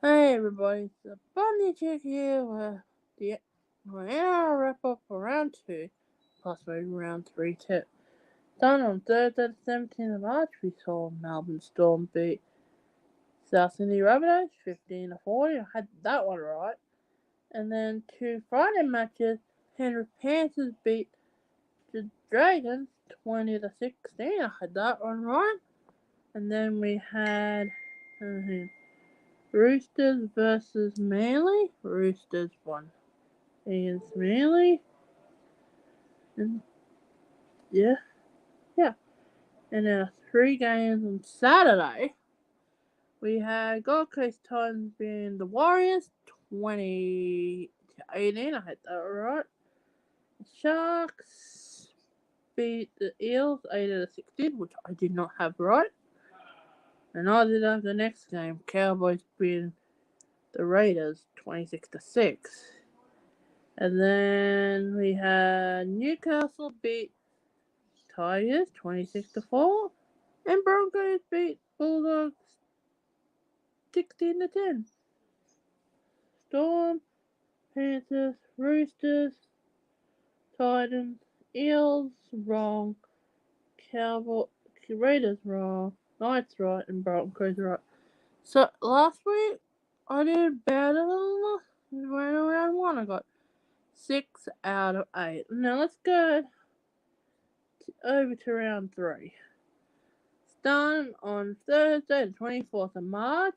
Hey everybody, it's the Bunny Chick here with the NRL wrap up for round 2, plus maybe round 3 tip. Done on Thursday the 17th of March, we saw Melbourne Storm beat South Sydney Rabbitohs 15-40. I had that one right. And then two Friday matches, Penrith Panthers beat the Dragons 20-16. I had that one right. And then we had Roosters versus Manly. Roosters won against Manly. And yeah. And then 3 games on Saturday. We had Gold Coast Titans being the Warriors 20-18. I had that right. Sharks beat the Eels 8-16, which I did not have right. And I did have the next game. Cowboys beating the Raiders 26-6. And then we had Newcastle beat Tigers 26-4. And Broncos beat Bulldogs 16-10. Storm, Panthers, Roosters, Titans, Eels wrong, Cowboys, Raiders wrong, Knights right, and Broncos right. So last week I did better than round 1. I got 6 out of 8. Now let's go over to round 3. Starting on Thursday, the 24th of March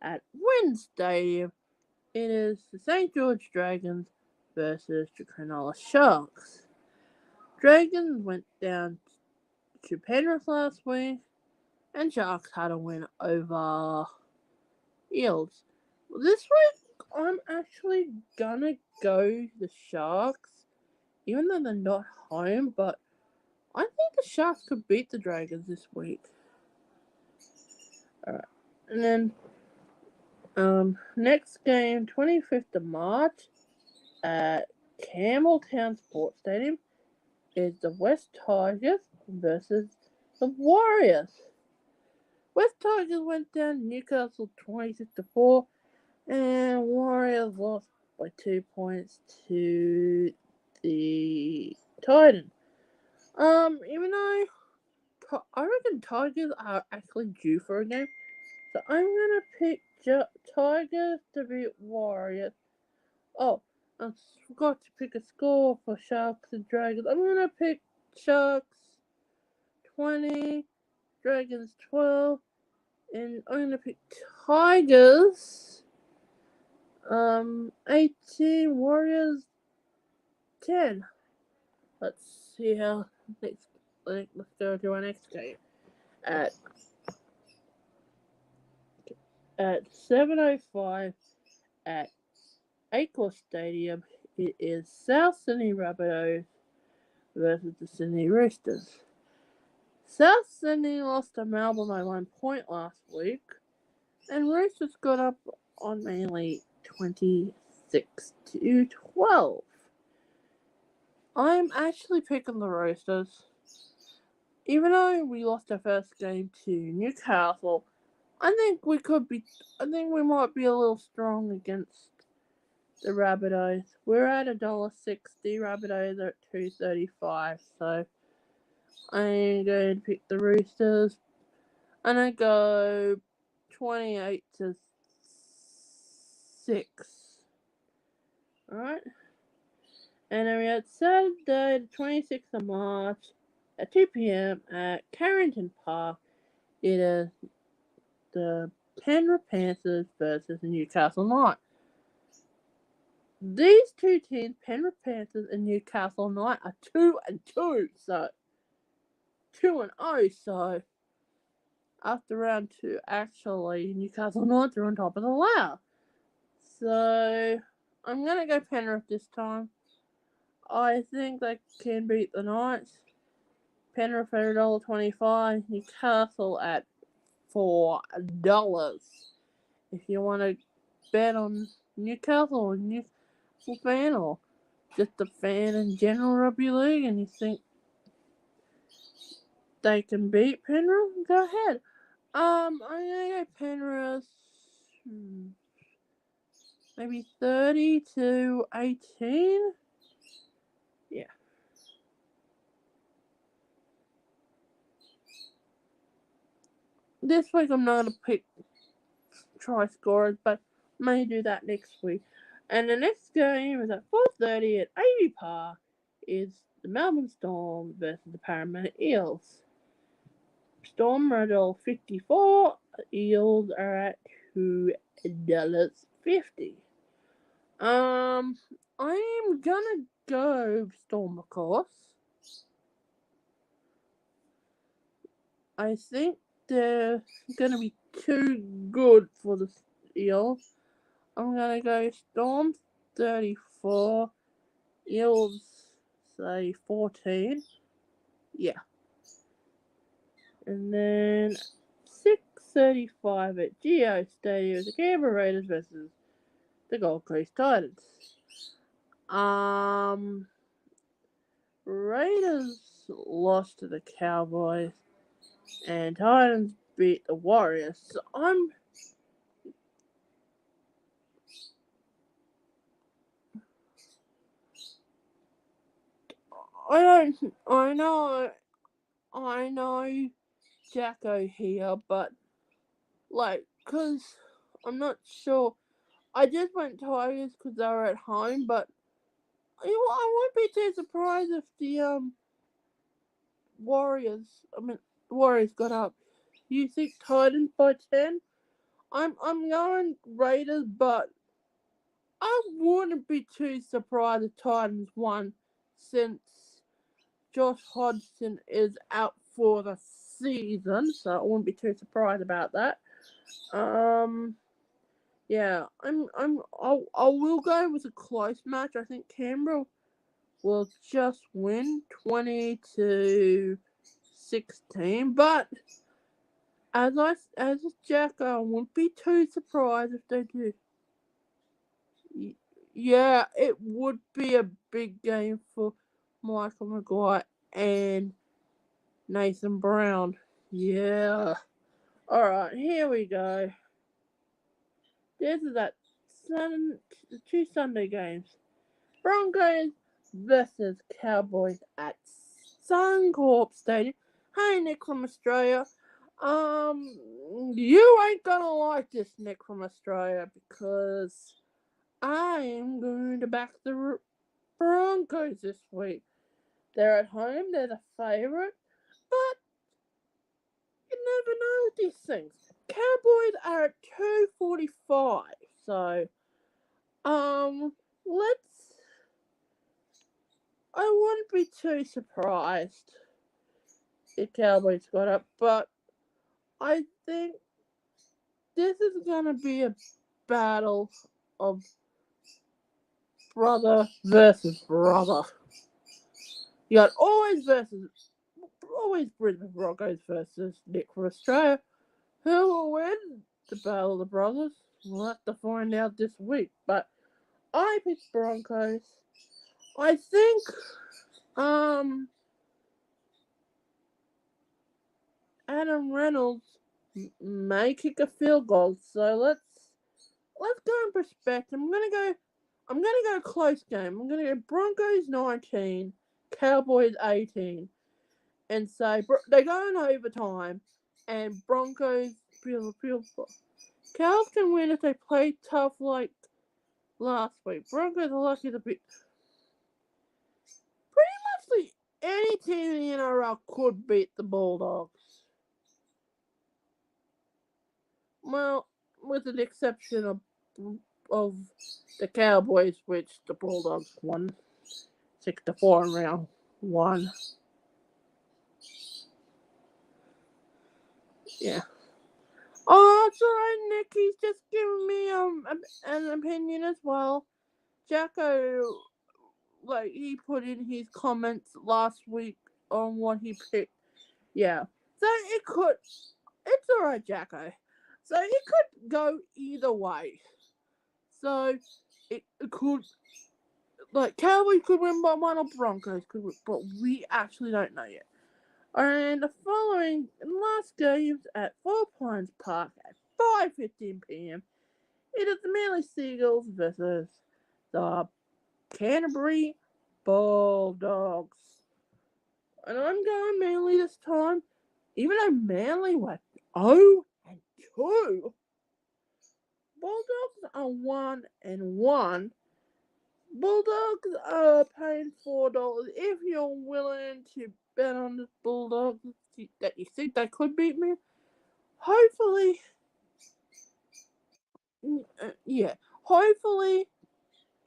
at Wynn Stadium, it is the St. George Dragons versus the Cronulla Sharks. Dragons went down to Penrith last week, and Sharks had a win over Eels. This week, I'm actually gonna go the Sharks, even though they're not home, but I think the Sharks could beat the Dragons this week. Alright. And then next game, 25th of March at Campbelltown Sports Stadium is the West Tigers versus the Warriors. West Tigers went down to Newcastle 26-4, and Warriors lost by 2 points to the Titans. Even though I reckon Tigers are actually due for a game, so I'm gonna pick Tigers to beat Warriors. Oh, I forgot to pick a score for Sharks and Dragons. I'm gonna pick Sharks 20, Dragons 12, and I'm gonna pick Tigers 18, Warriors 10. Let's see how next. Let's go to our next game at 7:05 at Acor Stadium. It is South Sydney Rabbitohs versus the Sydney Roosters. South Sydney lost to Melbourne by 1 point last week, and Roosters got up on Manly 26-12. I'm actually picking the Roosters. Even though we lost our first game to Newcastle, I think we might be a little strong against the Rabbitohs. We're at $1.60. Rabbitohs are at $2.35. So I'm going to pick the Roosters. And I go 28-6. Alright? And then we had Saturday, the 26th of March at 2 p.m. at Carrington Park. It is the Penrith Panthers versus the Newcastle Knights. These two teams, Penrith Panthers and Newcastle Knights, are 2-2. So 2-0. So after round 2, actually, Newcastle Knights are on top of the ladder. So I'm gonna go Penrith this time. I think they can beat the Knights. Penrith at $1.25, Newcastle at $4. If you want to bet on Newcastle or Newcastle fan or just a fan in general rugby league and you think they can beat Penrith, go ahead. I'm gonna go Penrith maybe 30-18. Yeah. This week I'm not going to pick try scorers, but may do that next week. And the next game is at 4:30 at Amy Park. Is the Melbourne Storm versus the Parramatta Eels. Storm are $1.54. Eels are at $2.50. I'm gonna go Storm, of course. I think they're gonna be too good for the Eels. I'm gonna go Storm 34, Eels say 14. Yeah. And then 6:35 at Geo Stadium, the Canberra Raiders versus the Gold Coast Titans. Raiders lost to the Cowboys and Titans beat the Warriors. So I know Jacko here, but cause I'm not sure. I just went Tigers because they were at home, but I won't be too surprised if the Warriors got up. You think Titans by 10? I'm going Raiders, but I wouldn't be too surprised if Titans won, since Josh Hodgson is out for the season, so I wouldn't be too surprised about that. Yeah, I will go with a close match. I think Canberra will just win 20-16, but as Jack, I wouldn't be too surprised if they do. Yeah, it would be a big game for Michael Maguire and Nathan Brown. Yeah. Alright, here we go. This is that two Sunday games. Broncos versus Cowboys at Suncorp Stadium. Hey, Nick from Australia. You ain't gonna like this, Nick from Australia, because I am going to back the Broncos this week. They're at home, they're the favourite, but you never know with these things. Cowboys are at 2.45, so let's. I wouldn't be too surprised if Cowboys got up, but I think this is gonna be a battle of brother versus brother. You got always Brisbane Broncos versus Nick from Australia. Who will win the battle of the brothers? We'll have to find out this week. But I picked Broncos. I think Adam Reynolds may kick a field goal. So let's go in perspective. I'm gonna go close game. I'm gonna go Broncos 19, Cowboys 18, and say they're going overtime, and Broncos feel. Cows can win if they play tough like last week. Broncos are lucky to beat. Pretty much any team in the NRL could beat the Bulldogs. Well, with the exception of the Cowboys, which the Bulldogs won 6-4 in round one. Yeah. Oh, that's alright, Nick. He's just giving me an opinion as well. Jacko, he put in his comments last week on what he picked. Yeah. So it's alright, Jacko. So it could go either way. So it could, Cowboys could win by one or Broncos could win, but we actually don't know yet. And the following last games at 4 Pines Park at 5:15 p.m. It is the Manly Seagulls versus the Canterbury Bulldogs. And I'm going Manly this time. Even though Manly were 0-2, Bulldogs are 1-1. Bulldogs are paying $4 if you're willing to bet on the Bulldogs that you think they could beat me. Hopefully, hopefully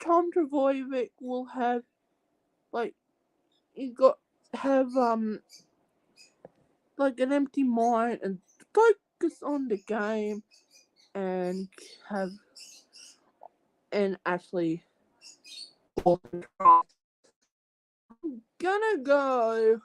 Tom Travojevic will have like an empty mind and focus on the game and have and actually gonna go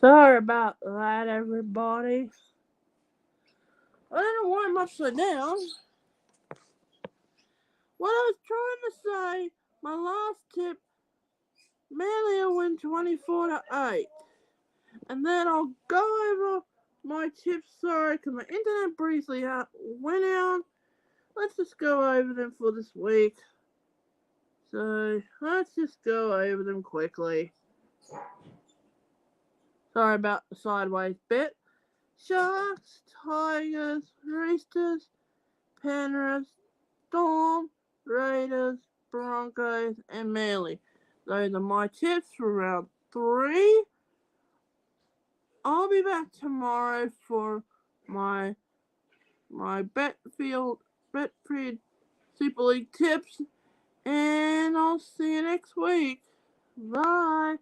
Sorry about that, everybody. I don't know why I'm upside down. What I was trying to say, my last tip, Manly will win 24-8. And then I'll go over my tips, sorry, because my internet briefly went out. Let's just go over them for this week. So, let's just go over them quickly. Sorry about the sideways bit. Sharks, Tigers, Roosters, Penrith, Storm, Raiders, Broncos, and Manly. Those are my tips for round 3. I'll be back tomorrow for my Betfield Super League tips, and I'll see you next week. Bye.